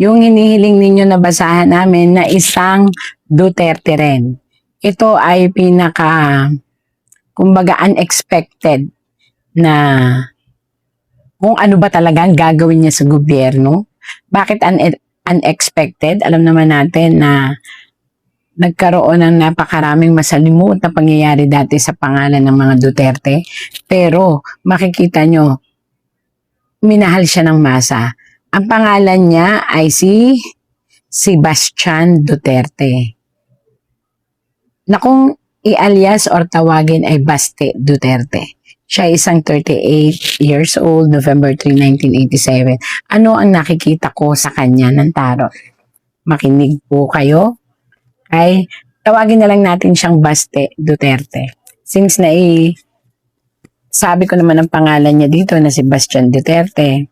yung hinihiling ninyo na basahan namin na isang Duterte rin. Ito ay kumbaga unexpected na kung ano ba talaga ang gagawin niya sa gobyerno. Bakit unexpected? Alam naman natin na nagkaroon ng napakaraming masalimuot na pangyayari dati sa pangalan ng mga Duterte. Pero makikita nyo, minahal siya ng masa. Ang pangalan niya ay si Sebastian Duterte. Na kung i-alias or tawagin ay Baste Duterte. Siya isang 38 years old, November 3, 1987. Ano ang nakikita ko sa kanya ng tarot? Makinig po kayo. Ay tawagin na lang natin siyang Baste Duterte. Since sabi ko naman ang pangalan niya dito na Sebastian Duterte,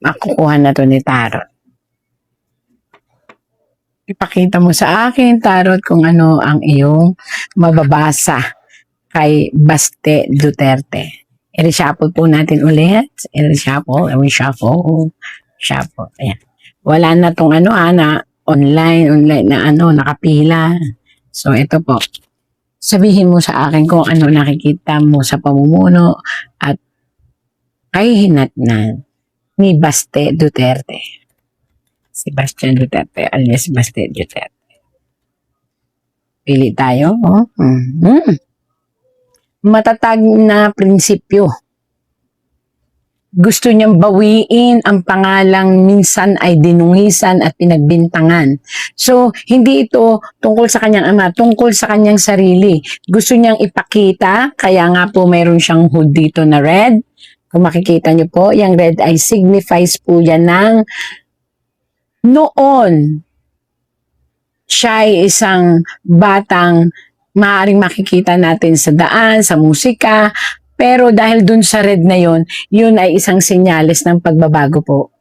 makukuha na to ni Tarot. Ipakita mo sa akin, Tarot, kung ano ang iyong mababasa kay Baste Duterte. I-reshuffle po natin ulit. I-reshuffle. Ayan. Wala na tong na online na nakapila. So, ito po. Sabihin mo sa akin kung ano nakikita mo sa pamumuno at kahihinatnan ni Baste Duterte. Sebastian Duterte, alias Baste Duterte. Pili tayo. Matatag na prinsipyo. Gusto niyang bawiin ang pangalang minsan ay dinungisan at pinagbintangan. So, hindi ito tungkol sa kanyang ama, tungkol sa kanyang sarili. Gusto niyang ipakita, kaya nga po mayroon siyang hood dito na red. Kung makikita niyo po, yung red ay signifies po yan ng noon. Siya ay isang batang maaaring makikita natin sa daan, sa musika, pero dahil dun sa red na yun ay isang senyales ng pagbabago po.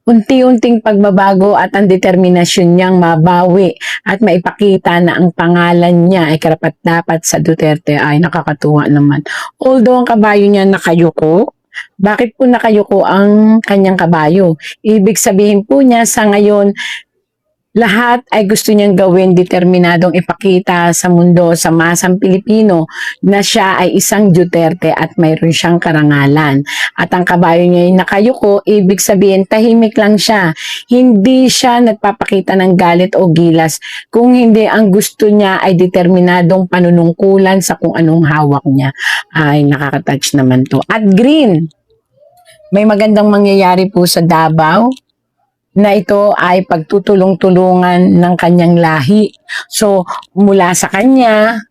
Unti-unting pagbabago at ang determinasyon niyang mabawi at maipakita na ang pangalan niya ay karapat-dapat sa Duterte ay nakakatuwa naman. Although ang kabayo niya nakayuko, bakit po nakayuko ang kanyang kabayo? Ibig sabihin po niya sa ngayon, lahat ay gusto niyang gawin, determinadong ipakita sa mundo, sa masang Pilipino, na siya ay isang Duterte at mayroon siyang karangalan. At ang kabayo niya ay nakayuko, ibig sabihin tahimik lang siya. Hindi siya nagpapakita ng galit o gilas, kung hindi ang gusto niya ay determinadong panunungkulan sa kung anong hawak niya. Ay, nakaka-touch naman to. At green, may magandang mangyayari po sa Davao, na ito ay pagtutulong-tulungan ng kanyang lahi. So, mula sa kanya,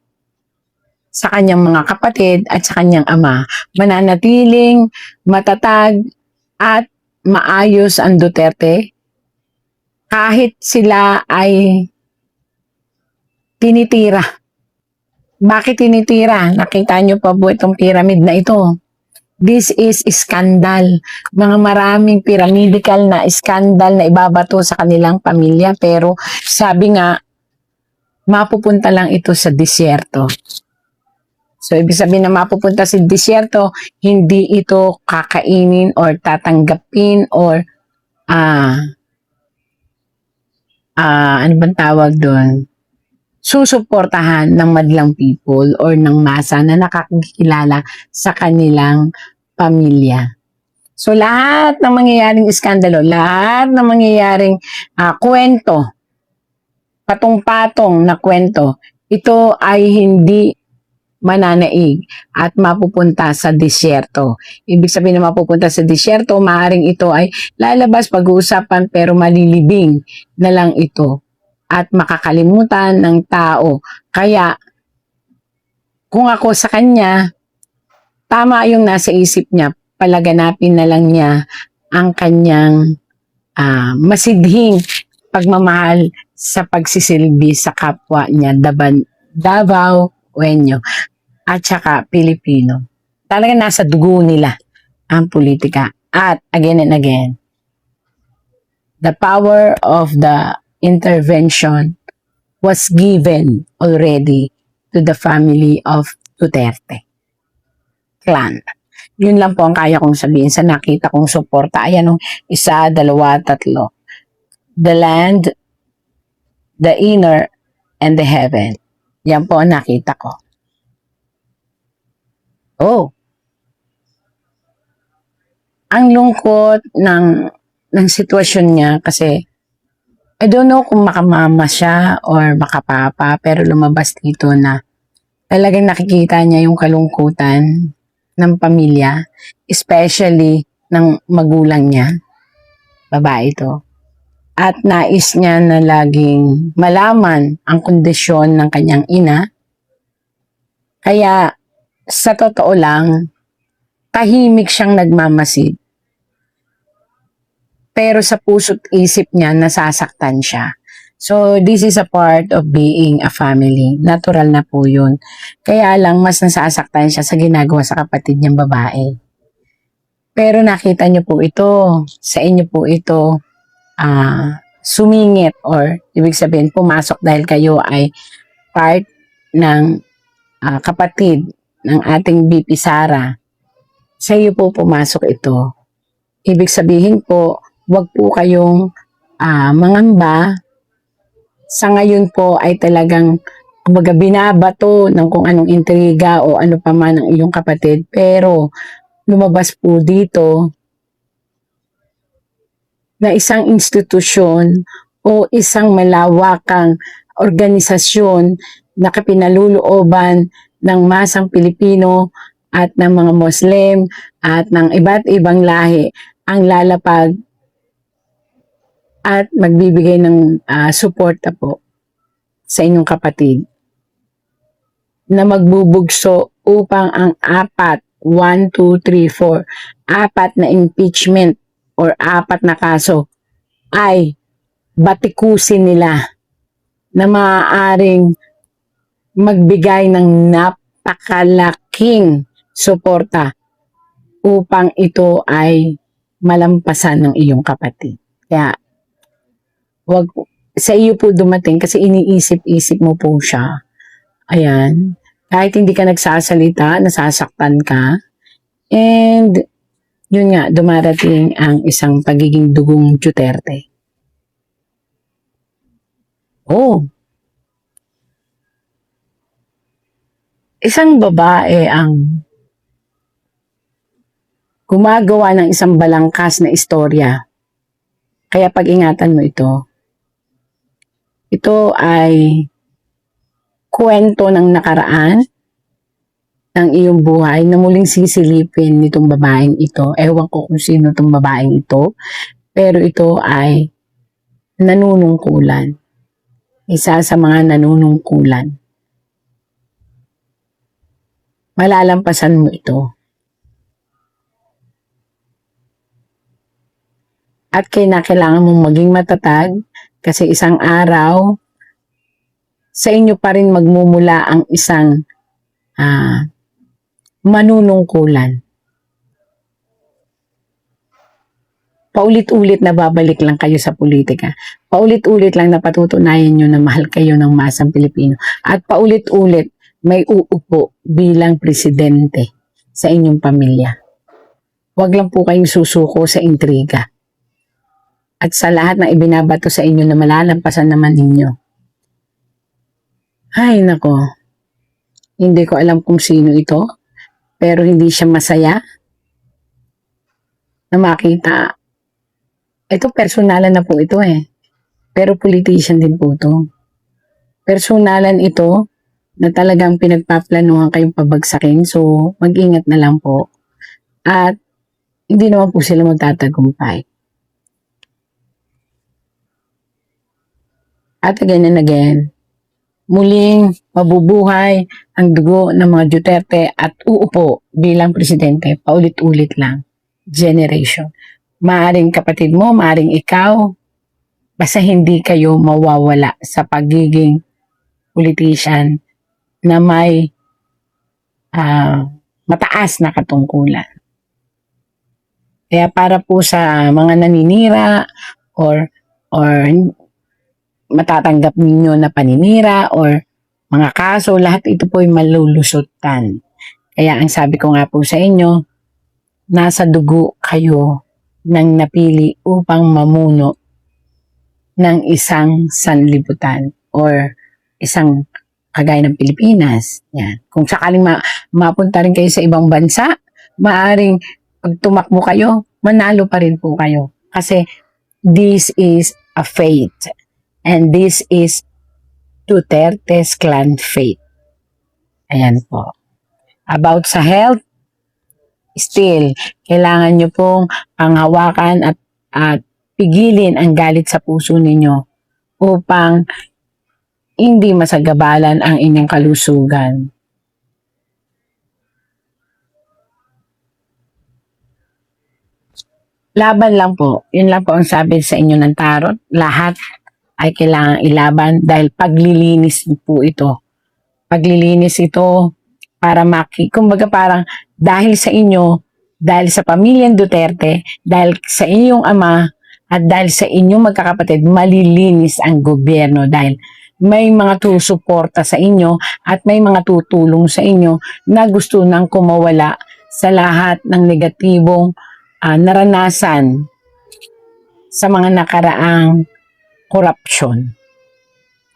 sa kanyang mga kapatid, at sa kanyang ama, mananatiling matatag at maayos ang Duterte kahit sila ay tinitira. Bakit tinitira? Nakita nyo pa po itong pyramid na ito. This is scandal. Mga maraming pyramidal na scandal na ibabato sa kanilang pamilya. Pero sabi nga, mapupunta lang ito sa disyerto. So, ibig sabihin na mapupunta sa disyerto, hindi ito kakainin or tatanggapin or ano bang tawag doon? Susuportahan ng madlang people or ng masa na nakakilala sa kanilang pamilya. So, lahat ng mangyayaring iskandalo, lahat ng mangyayaring kwento, patong-patong na kwento, ito ay hindi mananaig at mapupunta sa disyerto. Ibig sabihin na mapupunta sa disyerto, maaaring ito ay lalabas pag-uusapan pero malilibing na lang ito at makakalimutan ng tao. Kaya, kung ako sa kanya, tama yung nasa isip niya, palaganapin na lang niya ang kanyang masidhing pagmamahal sa pagsisilbi sa kapwa niya, Davao-Wenyo, at saka Pilipino. Talaga nasa dugo nila ang politika. At again and again, the power of the intervention was given already to the family of Duterte clan. Yun lang po ang kaya kong sabihin sa nakita kong suporta. Ayan o, 1, 2, 3. The land, the inner, and the heaven. Yan po ang nakita ko. Oh, ang lungkot ng sitwasyon niya kasi I don't know kung makamama siya or makapapa, pero lumabas dito na talagang nakikita niya yung kalungkutan ng pamilya, especially ng magulang niya, babae ito. At nais niya na laging malaman ang kondisyon ng kanyang ina. Kaya sa totoo lang, tahimik siyang nagmamasid. Pero sa puso't isip niya, nasasaktan siya. So, this is a part of being a family. Natural na po yun. Kaya lang, mas nasasaktan siya sa ginagawa sa kapatid niyang babae. Pero nakita niyo po ito, sa inyo po ito, sumingit or ibig sabihin pumasok dahil kayo ay part ng kapatid ng ating BP Sara. Sa iyo po pumasok ito. Ibig sabihin po, wag po kayong mangamba. Sa ngayon po ay talagang kumbaga binabato ng kung anong intriga o ano pa man ng iyong kapatid. Pero lumabas po dito na isang institusyon o isang malawakang organisasyon na kapinalulooban ng masang Pilipino at ng mga Muslim at ng iba't ibang lahi ang lalapag at magbibigay ng suporta po sa inyong kapatid na magbubugso upang ang 1, 2, 3, 4 na impeachment or 4 na kaso ay batikusin nila na maaaring magbigay ng napakalaking suporta upang ito ay malampasan ng iyong kapatid. Kaya, wag sa iyo po dumating kasi iniisip-isip mo po siya. Ayan. Kahit hindi ka nagsasalita, nasasaktan ka. And, yun nga, dumarating ang isang pagiging dugong Duterte. Oh. Isang babae ang gumagawa ng isang balangkas na istorya. Kaya pag-ingatan mo ito. Ito ay kwento ng nakaraan ng iyong buhay na muling sisilipin nitong babaeng ito. Ewan ko kung sino itong babaeng ito. Pero ito ay nanunungkulan. Isa sa mga nanunungkulan. Malalampasan mo ito. At kailangan mong maging matatag kasi isang araw sa inyo pa rin magmumula ang isang manunungkulan. Paulit-ulit na babalik lang kayo sa politika. Paulit-ulit lang na patutunayan nyo na mahal kayo ng masang Pilipino. At paulit-ulit may uupo bilang presidente sa inyong pamilya. Huwag lang po kayong susuko sa intriga. At sa lahat ng ibinabato sa inyo na malalampasan naman ninyo. Ay, nako. Hindi ko alam kung sino ito. Pero hindi siya masaya na makita. Ito, personalan na po ito eh. Pero politician din po ito. Personalan ito na talagang pinagpaplanuhan kayong pabagsakin. So, mag-ingat na lang po. At hindi naman po sila magtatagumpay. At again and again, muling mabubuhay ang dugo ng mga Duterte at uupo bilang presidente. Paulit-ulit lang. Generation. Maaring kapatid mo, maaring ikaw, basta hindi kayo mawawala sa pagiging politician na may mataas na katungkulan. Kaya para po sa mga naninira or matatanggap ninyo na paninira or mga kaso, lahat ito po ay malulusutan. Kaya ang sabi ko nga po sa inyo, nasa dugo kayo ng napili upang mamuno ng isang sanlibutan or isang kagaya ng Pilipinas. Yan. Kung sakaling mapunta rin kayo sa ibang bansa, maaring pag tumakbo kayo, manalo pa rin po kayo. Kasi this is a faith. And this is Duterte's clan faith. Ayan po. About sa health, still, kailangan nyo pong panghawakan at pigilin ang galit sa puso ninyo upang hindi masagabalan ang inyong kalusugan. Laban lang po. Yun lang po ang sabi sa inyo ng tarot. Lahat ay kailangan ilaban dahil paglilinis po ito. Paglilinis ito para kumbaga parang dahil sa inyo, dahil sa pamilyang Duterte, dahil sa inyong ama, at dahil sa inyong magkakapatid, malilinis ang gobyerno dahil may mga susuporta sa inyo at may mga tutulong sa inyo na gusto nang kumawala sa lahat ng negatibong naranasan sa mga nakaraang korupsyon.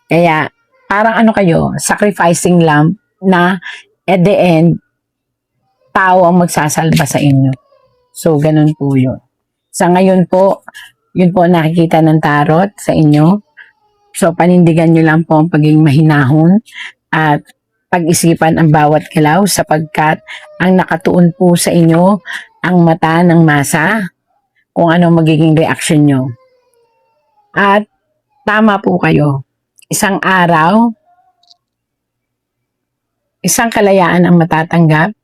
Kaya parang ano kayo, sacrificing lamb na at the end, tao ang magsasalba sa inyo. So, ganun po yun. Sa ngayon po, yun po nakikita ng tarot sa inyo. So, panindigan nyo lang po ang pagiging mahinahon at pag-isipan ang bawat galaw sapagkat ang nakatuon po sa inyo ang mata ng masa kung anong magiging reaction nyo. At tama po kayo. Isang araw, isang kalayaan ang matatanggap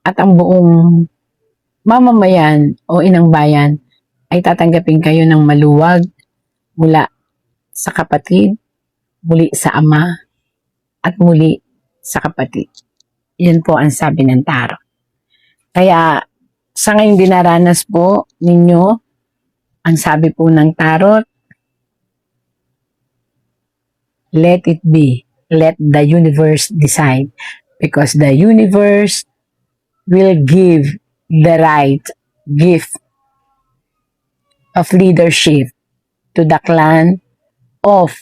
at ang buong mamamayan o inang bayan ay tatanggapin kayo ng maluwag mula sa kapatid, muli sa ama, at muli sa kapatid. Yun po ang sabi ng tarot. Kaya sa ngayon dinaranas po ninyo, ang sabi po ng tarot, let it be. Let the universe decide. Because the universe will give the right gift of leadership to the clan of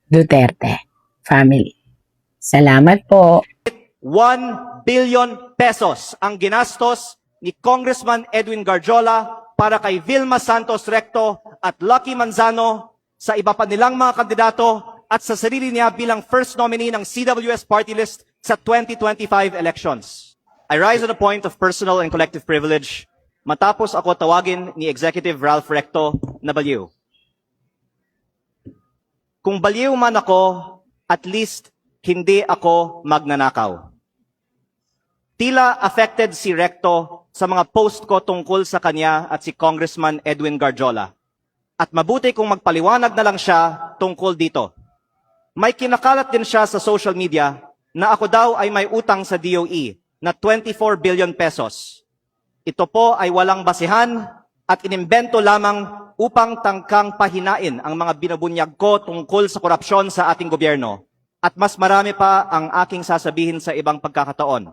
Duterte family. Salamat po. 1 billion pesos ang ginastos ni Congressman Edwin Garjola para kay Vilma Santos Recto at Lucky Manzano sa iba pa nilang mga kandidato at sa sarili niya bilang first nominee ng CWS party list sa 2025 elections. I rise on a point of personal and collective privilege matapos ako tawagin ni Executive Ralph Recto na baliw. Kung baliw man ako, at least hindi ako magnanakaw. Tila affected si Recto sa mga post ko tungkol sa kanya at si Congressman Edwin Garjola. At mabuti kung magpaliwanag na lang siya tungkol dito. May kinakalat din siya sa social media na ako daw ay may utang sa DOE na 24 billion pesos. Ito po ay walang basihan at inimbento lamang upang tangkang pahinain ang mga binubunyag ko tungkol sa korupsyon sa ating gobyerno. At mas marami pa ang aking sasabihin sa ibang pagkakataon.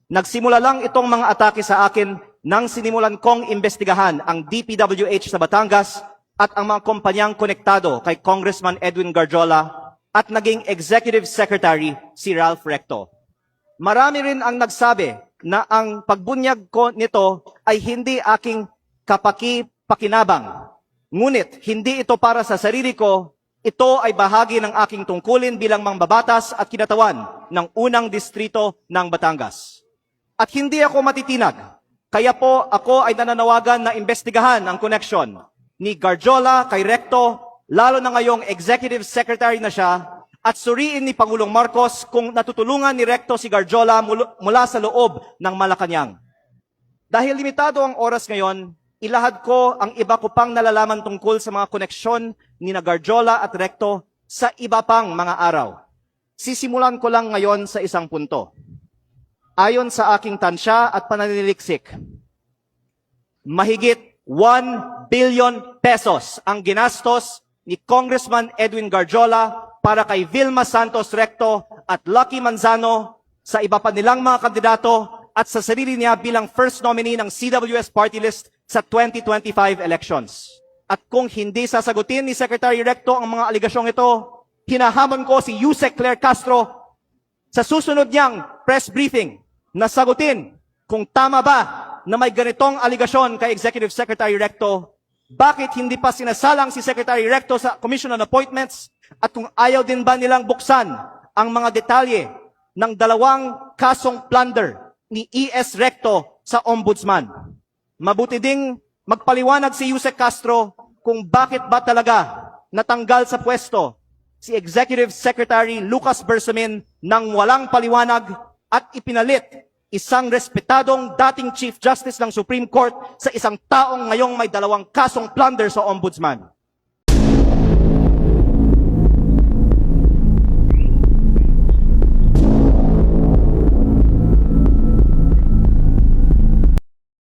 Nagsimula lang itong mga atake sa akin nang sinimulan kong imbestigahan ang DPWH sa Batangas at ang mga kumpanyang konektado kay Congressman Edwin Garjola at naging Executive Secretary si Ralph Recto. Marami rin ang nagsabi na ang pagbunyag ko nito ay hindi aking kapaki-pakinabang. Ngunit hindi ito para sa sarili ko, ito ay bahagi ng aking tungkulin bilang mangbabatas at kinatawan ng unang distrito ng Batangas. At hindi ako matitinag, kaya po ako ay nananawagan na imbestigahan ang koneksyon ni Garjola kay Recto, lalo na ngayong Executive Secretary na siya, at suriin ni Pangulong Marcos kung natutulungan ni Recto si Garjola mula sa loob ng Malacanang. Dahil limitado ang oras ngayon, ilahad ko ang iba ko pang nalalaman tungkol sa mga koneksyon ni Garjola at Recto sa iba pang mga araw. Sisimulan ko lang ngayon sa isang punto. Ayon sa aking tansya at pananiliksik, mahigit 1 billion pesos ang ginastos ni Congressman Edwin Garjola para kay Vilma Santos Recto at Lucky Manzano sa iba pa nilang mga kandidato at sa sarili niya bilang first nominee ng CWS party list sa 2025 elections. At kung hindi sasagutin ni Secretary Recto ang mga aligasyong ito, hinahamon ko si Yusek Claire Castro sa susunod niyang press briefing na sagutin kung tama ba na may ganitong aligasyon kay Executive Secretary Recto, bakit hindi pa sinasalang si Secretary Recto sa Commission on Appointments at kung ayaw din ba nilang buksan ang mga detalye ng dalawang kasong plunder ni E.S. Recto sa Ombudsman. Mabuti ding magpaliwanag si Yusek Castro kung bakit ba talaga natanggal sa pwesto si Executive Secretary Lucas Bersamin nang walang paliwanag at ipinalit isang respetadong dating Chief Justice ng Supreme Court sa isang taong ngayong may dalawang kasong plunder sa Ombudsman.